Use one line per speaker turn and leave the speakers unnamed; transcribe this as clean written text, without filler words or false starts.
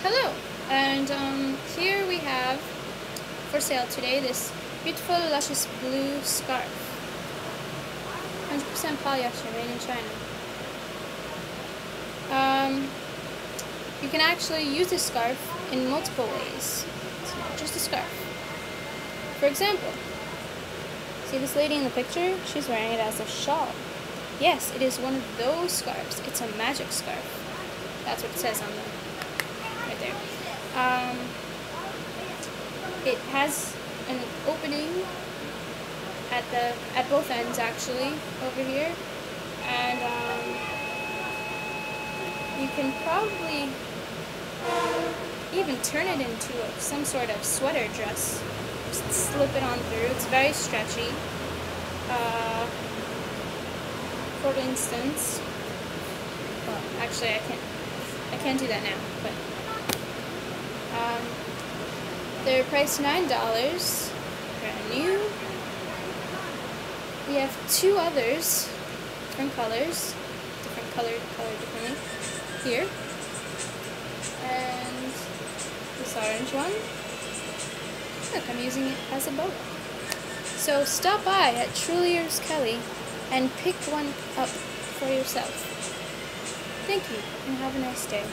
Hello, and here we have for sale today this beautiful luscious blue scarf, 100% polyester made in China. You can actually use this scarf in multiple ways. It's not just a scarf. For example, see this lady in the picture? She's wearing it as a shawl. Yes, it is one of those scarves. It's a magic scarf. That's what it says on the right there. It has an opening at both ends actually over here, and you can probably even turn it into some sort of sweater dress. Just slip it on through. It's very stretchy. For instance, well, actually I can't do that now, but they're priced $9, brand new. We have two others, different colors, colored differently here, and this orange one. Look, I'm using it as a boa. So stop by at Truly Yours Kelly and pick one up for yourself. Thank you, and have a nice day.